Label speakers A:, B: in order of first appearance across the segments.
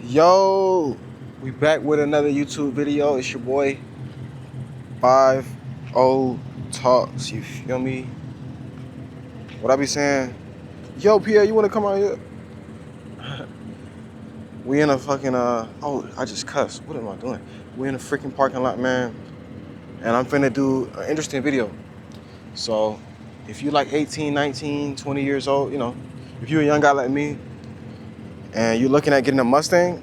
A: Yo, we back with another YouTube video. It's your boy 50 Talks. You feel me? What I be saying? Yo, Pierre, you wanna come out here? We in a fucking oh, I just cussed. What am I doing? We in a freaking parking lot, man. And I'm finna do an interesting video. So, if you like 18, 19, 20 years old, you know, if you're a young guy like me and you're looking at getting a Mustang.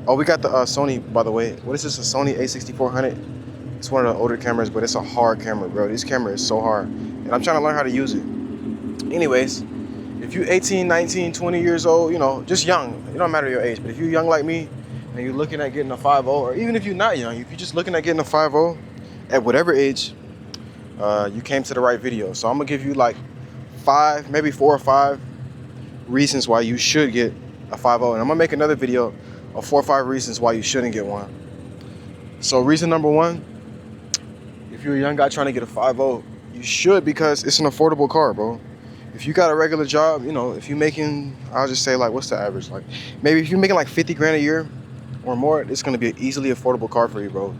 A: Oh, we got the Sony, by the way. What is this? A Sony A6400? It's one of the older cameras, but it's a hard camera, bro. This camera is so hard. And I'm trying to learn how to use it. Anyways, if you're 18, 19, 20 years old, you know, just young. It don't matter your age, but if you're young like me and you're looking at getting a 5.0, or even if you're not young, if you're just looking at getting a 5.0 at whatever age, you came to the right video. So I'm gonna give you like 5, maybe 4 or 5 reasons why you should get a 5.0. And I'm gonna make another video of 4 or 5 reasons why you shouldn't get one. So reason number 1, if you're a young guy trying to get a 5.0, you should, because it's an affordable car, bro. If you got a regular job, you know, if you're making, I'll just say like, what's the average? Like maybe if you're making like 50 grand a year or more, it's gonna be an easily affordable car for you, bro.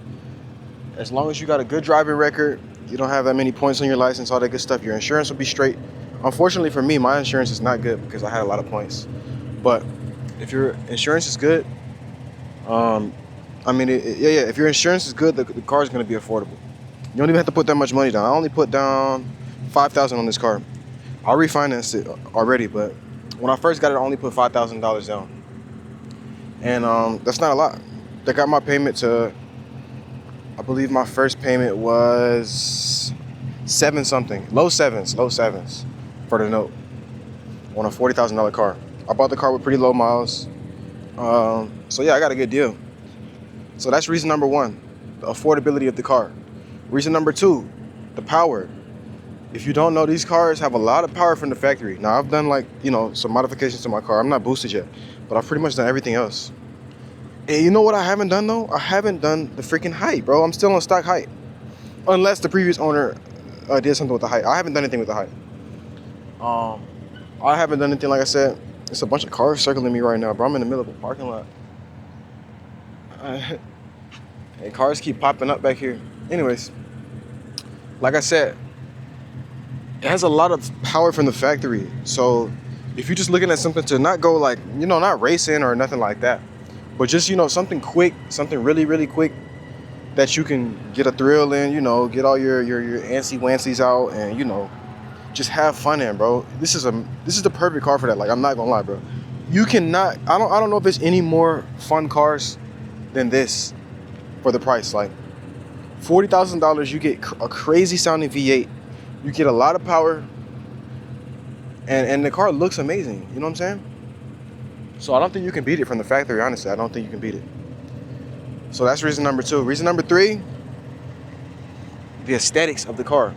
A: As long as you got a good driving record, you don't have that many points on your license, all that good stuff, your insurance will be straight. Unfortunately for me, my insurance is not good because I had a lot of points. But if your insurance is good, if your insurance is good, the car is going to be affordable. You don't even have to put that much money down. I only put down $5,000 on this car. I refinanced it already, but when I first got it, I only put $5,000 down. And that's not a lot. They got my payment to, I believe my first payment was 7 something, low sevens for the note on a $40,000 car. I bought the car with pretty low miles. So yeah, I got a good deal. So that's reason number 1, the affordability of the car. Reason number 2, the power. If you don't know, these cars have a lot of power from the factory. Now I've done like, you know, some modifications to my car. I'm not boosted yet, but I've pretty much done everything else. And you know what I haven't done though? I haven't done the freaking height, bro. I'm still on stock height. Unless the previous owner did something with the height. I haven't done anything with the height. I haven't done anything, like I said. It's a bunch of cars circling me right now, bro. I'm in the middle of a parking lot. And cars keep popping up back here. Anyways, like I said, it has a lot of power from the factory. So if you're just looking at something to not go like, you know, not racing or nothing like that, but just, you know, something quick, something really, really quick that you can get a thrill in, you know, get all your antsy-wantsies out and, you know, just have fun in, bro. This is the perfect car for that. Like, I'm not gonna lie, bro. You cannot, I don't know if there's any more fun cars than this for the price. Like $40,000, you get a crazy sounding V8. You get a lot of power, and the car looks amazing. You know what I'm saying? So I don't think you can beat it from the factory. Honestly, I don't think you can beat it. So that's reason number 2. Reason number 3, the aesthetics of the car.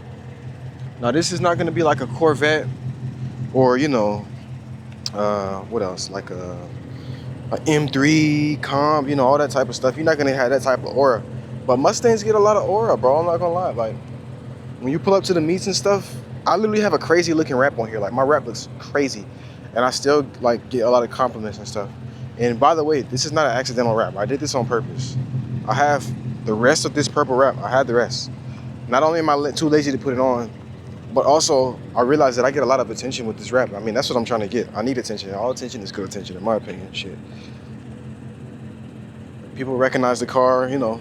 A: Now this is not going to be like a Corvette or, you know, what else? Like a M3 comp, you know, all that type of stuff. You're not going to have that type of aura. But Mustangs get a lot of aura, bro. I'm not going to lie. Like, when you pull up to the meets and stuff, I literally have a crazy looking wrap on here. Like, my wrap looks crazy. And I still, like, get a lot of compliments and stuff. And by the way, this is not an accidental wrap. I did this on purpose. I have the rest of this purple wrap. I had the rest. Not only am I too lazy to put it on, but also I realized that I get a lot of attention with this wrap. I mean, that's what I'm trying to get. I need attention. All attention is good attention, in my opinion. Shit. People recognize the car, you know.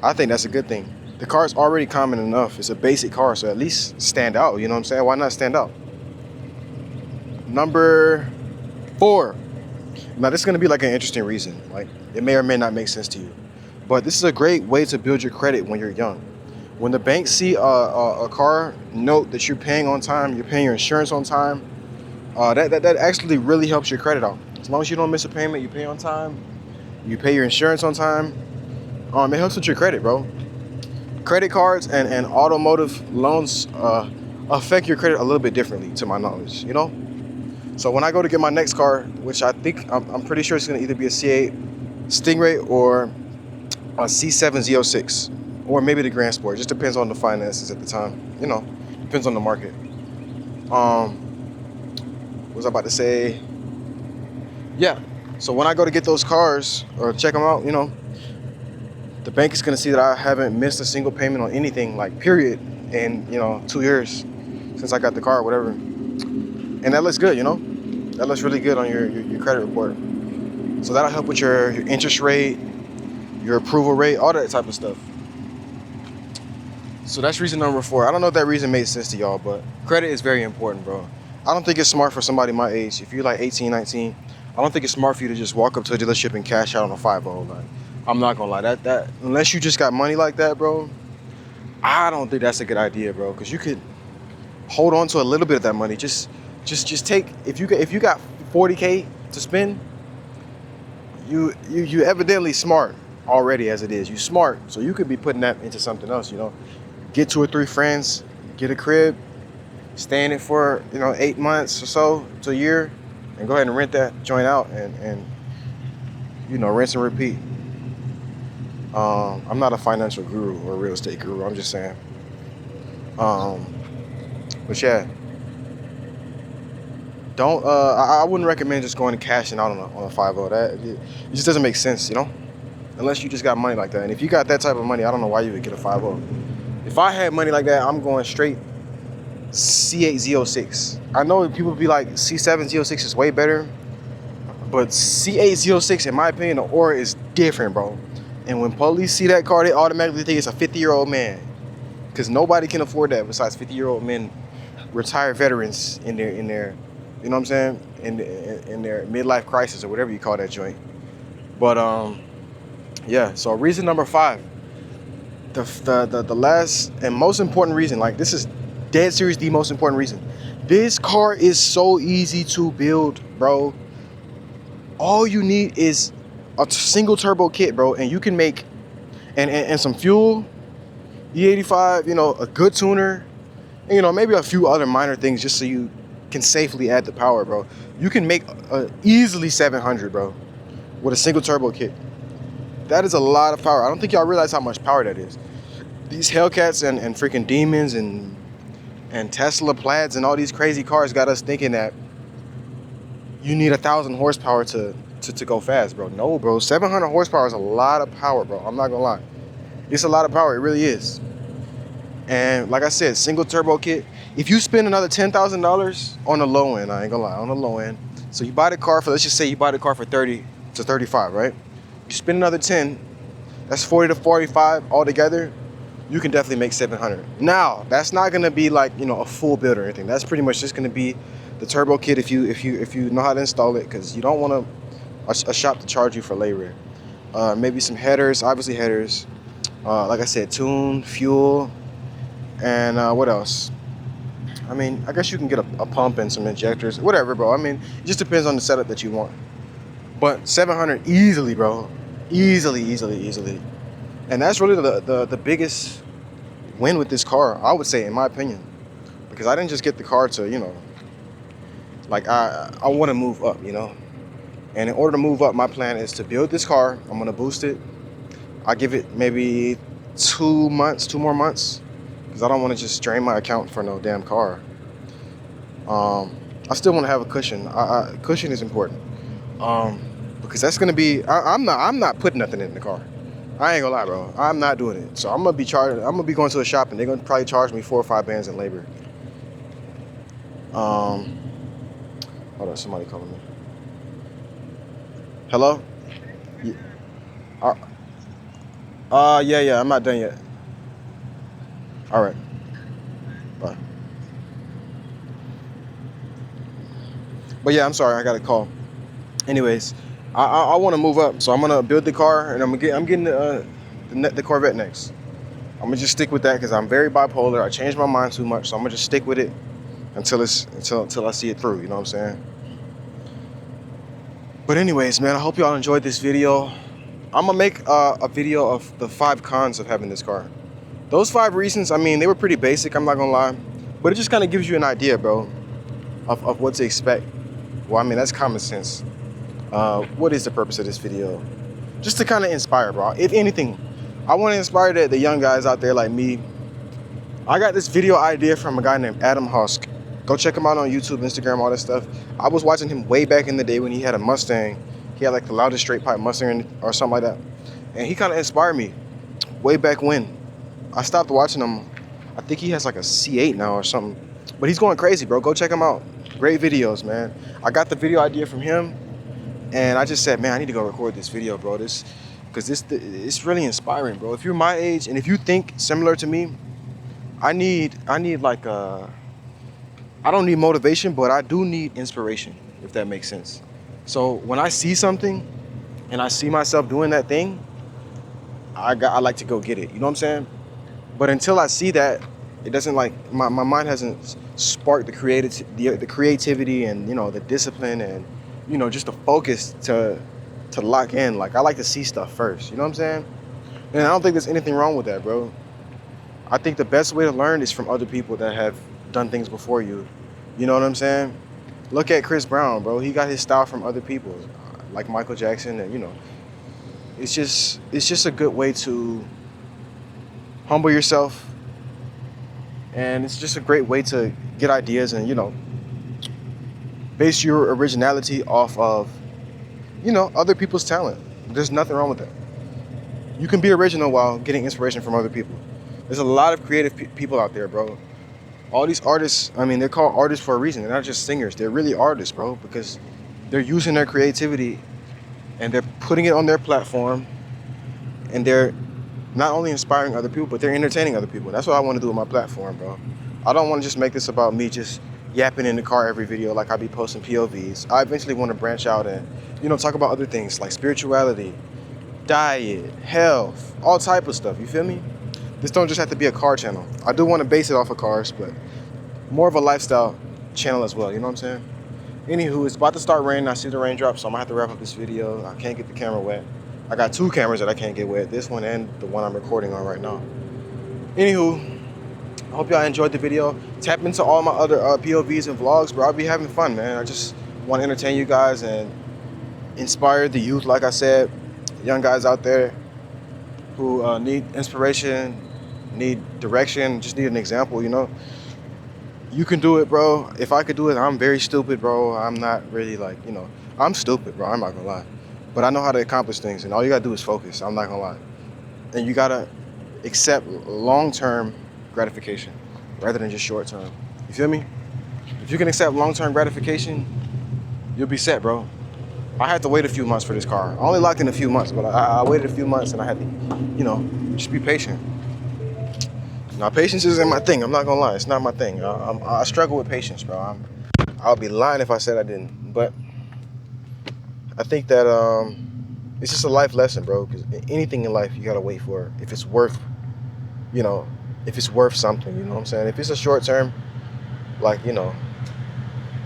A: I think that's a good thing. The car is already common enough. It's a basic car, so at least stand out. You know what I'm saying? Why not stand out? Number 4. Now, this is going to be like an interesting reason. Like, it may or may not make sense to you. But this is a great way to build your credit when you're young. When the banks see a car note that you're paying on time, you're paying your insurance on time, that actually really helps your credit out. As long as you don't miss a payment, you pay on time, you pay your insurance on time, it helps with your credit, bro. Credit cards and automotive loans affect your credit a little bit differently, to my knowledge, you know? So when I go to get my next car, which I think, I'm pretty sure it's going to either be a C8 Stingray or a C7 Z06, or maybe the Grand Sport. It just depends on the finances at the time, you know, depends on the market. What was I about to say? Yeah, So when I go to get those cars or check them out, you know, the bank is gonna see that I haven't missed a single payment on anything, like period, in, you know, 2 years since I got the car or whatever. And that looks good, you know? That looks really good on your credit report. So that'll help with your interest rate, your approval rate, all that type of stuff. So that's reason number 4. I don't know if that reason made sense to y'all, but credit is very important, bro. I don't think it's smart for somebody my age. If you're like 18, 19, I don't think it's smart for you to just walk up to a dealership and cash out on a 5-0. Like, I'm not gonna lie, that unless you just got money like that, bro, I don't think that's a good idea, bro. Because you could hold on to a little bit of that money. Just take, if you got 40K to spend, you evidently smart already as it is. You smart, so you could be putting that into something else, you know. Get 2 or 3 friends, get a crib, stay in it for, you know, 8 months or so to a year, and go ahead and rent that joint out and you know, rinse and repeat. I'm not a financial guru or a real estate guru, I'm just saying. But yeah, don't I wouldn't recommend just going and cashing out on a 5-0. That it just doesn't make sense, you know, unless you just got money like that. And if you got that type of money, I don't know why you would get a 5-0. If I had money like that, I'm going straight C8Z06. I know people be like C7Z06 is way better, but C8Z06, in my opinion, the aura is different, bro. And when police see that car, they automatically think it's a 50-year-old man, because nobody can afford that besides 50-year-old men, retired veterans in their, you know what I'm saying, in their midlife crisis or whatever you call that joint. But yeah. So reason number 5, the last and most important reason, like this is dead serious the most important reason. This car is so easy to build, bro. All you need is a single turbo kit, bro, and you can make and some fuel, E85, you know, a good tuner, and, you know, maybe a few other minor things just so you can safely add the power, bro. You can make easily 700, bro, with a single turbo kit. That is a lot of power. I don't think y'all realize how much power that is. These Hellcats and freaking Demons and Tesla Plaids and all these crazy cars got us thinking that you need 1,000 horsepower to go fast, bro. No, bro. 700 horsepower is a lot of power, bro. I'm not gonna lie. It's a lot of power. It really is. And like I said, single turbo kit. If you spend another $10,000 on the low end, I ain't gonna lie, on the low end. So you buy the car for, let's just say you buy the car for 30 to 35, right? You spend another 10, that's 40 to 45 altogether. You can definitely make 700. Now, that's not gonna be like, you know, a full build or anything. That's pretty much just gonna be the turbo kit if you know how to install it, because you don't want a shop to charge you for labor. Maybe some headers, obviously headers. Like I said, tune, fuel, and what else? I mean, I guess you can get a pump and some injectors, whatever, bro. I mean, it just depends on the setup that you want. But 700 easily, bro. Easily. And that's really the biggest win with this car, I would say, in my opinion. Because I didn't just get the car to, you know, like I want to move up, you know. And in order to move up, my plan is to build this car. I'm going to boost it. I'll give it maybe 2 more months. Because I don't want to just drain my account for no damn car. I still want to have a cushion. Cushion is important. Because that's going to be, I'm not putting nothing in the car. I ain't gonna lie, bro. I'm not doing it. So I'm gonna be going to a shop and they're gonna probably charge me 4 or 5 bands in labor. Hold on, somebody calling me. Hello? Yeah, I'm not done yet. All right. Bye. But yeah, I'm sorry, I got a call. Anyways, I want to move up, so I'm gonna build the car, and I'm getting the Corvette next. I'm gonna just stick with that because I'm very bipolar. I change my mind too much, so I'm gonna just stick with it until I see it through. You know what I'm saying? But anyways, man, I hope y'all enjoyed this video. I'm gonna make a video of the 5 cons of having this car. Those 5 reasons, I mean, they were pretty basic. I'm not gonna lie, but it just kind of gives you an idea, bro, of what to expect. Well, I mean, that's common sense. What is the purpose of this video? Just to kind of inspire, bro. If anything, I want to inspire the young guys out there like me. I got this video idea from a guy named Adam Husk. Go check him out on YouTube, Instagram, all that stuff. I was watching him way back in the day when he had a Mustang. He had like the loudest straight pipe Mustang or something like that. And he kind of inspired me way back when. I stopped watching him. I think he has like a C8 now or something. But he's going crazy, bro. Go check him out. Great videos, man. I got the video idea from him, and I just said, man, I need to go record this video, bro. Because it's really inspiring, bro. If you're my age and if you think similar to me, I need like I don't need motivation, but I do need inspiration, if that makes sense. So when I see something and I see myself doing that thing, I like to go get it. You know what I'm saying? But until I see that, it doesn't like my mind hasn't sparked the creativity and, you know, the discipline and, you know, just the focus to lock in. Like, I like to see stuff first. You know what I'm saying? And I don't think there's anything wrong with that, bro. I think the best way to learn is from other people that have done things before you. You know what I'm saying? Look at Chris Brown, bro. He got his style from other people, like Michael Jackson, and, you know, it's just a good way to humble yourself, and it's just a great way to get ideas and, you know, base your originality off of, you know, other people's talent. There's nothing wrong with that. You can be original while getting inspiration from other people. There's a lot of creative people out there, bro. All these artists, I mean, they're called artists for a reason. They're not just singers. They're really artists, bro, because they're using their creativity and they're putting it on their platform, and they're not only inspiring other people, but they're entertaining other people. That's what I want to do with my platform, bro. I don't want to just make this about me just yapping in the car every video like I be posting POVs. I eventually want to branch out and, you know, talk about other things like spirituality, diet, health, all type of stuff. You feel me? This don't just have to be a car channel. I do want to base it off of cars, but more of a lifestyle channel as well. You know what I'm saying? Anywho, it's about to start raining. I see the raindrops, so I'm gonna have to wrap up this video. I can't get the camera wet. I got two cameras that I can't get wet. This one and the one I'm recording on right now. Anywho, I hope y'all enjoyed the video. Tap into all my other POVs and vlogs, bro. I'll be having fun, man. I just want to entertain you guys and inspire the youth, like I said, young guys out there who need inspiration, need direction, just need an example, you know. You can do it, bro. If I could do it, I'm very stupid, bro. I'm not really like, you know, I'm stupid, bro. I'm not gonna lie. But I know how to accomplish things, and all you gotta do is focus. I'm not gonna lie. And you gotta accept long-term gratification rather than just short-term. You feel me? If you can accept long-term gratification, you'll be set, bro. I had to wait a few months for this car. I only locked in a few months, but I waited a few months, and I had to, you know, just be patient. Now, patience isn't my thing. I'm not gonna lie. It's not my thing. I struggle with patience, bro. I'll be lying if I said I didn't. But I think that it's just a life lesson, bro. Because anything in life, you gotta wait for it. If it's worth, you know, if it's worth something, you know what I'm saying? If it's a short term, like, you know,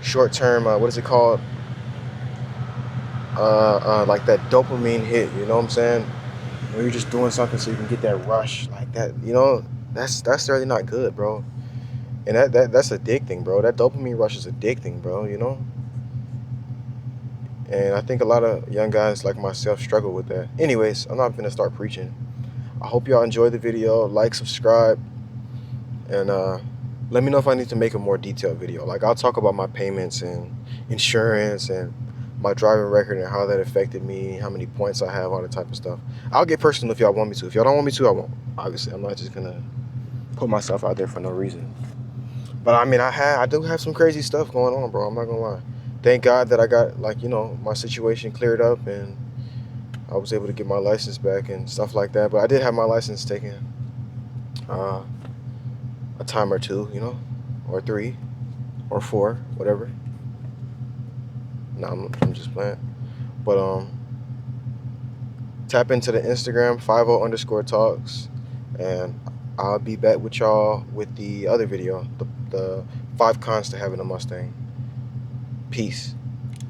A: short term, what is it called? Like that dopamine hit, you know what I'm saying? When you're just doing something so you can get that rush, like that, you know, that's really not good, bro. And that's addicting, bro. That dopamine rush is addicting, bro, you know? And I think a lot of young guys like myself struggle with that. Anyways, I'm not gonna start preaching. I hope y'all enjoyed the video. Like, subscribe, and let me know if I need to make a more detailed video. Like, I'll talk about my payments and insurance and my driving record and how that affected me, how many points I have, all that type of stuff. I'll get personal if y'all want me to. If y'all don't want me to, I won't. Obviously, I'm not just gonna put myself out there for no reason. But I mean, I do have some crazy stuff going on, bro. I'm not gonna lie. Thank God that I got, like, you know, my situation cleared up and I was able to get my license back and stuff like that. But I did have my license taken a time or two, you know, or 3 or 4, whatever. No, I'm just playing. But tap into the Instagram 50_talks, and I'll be back with y'all with the other video, the 5 cons to having a Mustang. Peace.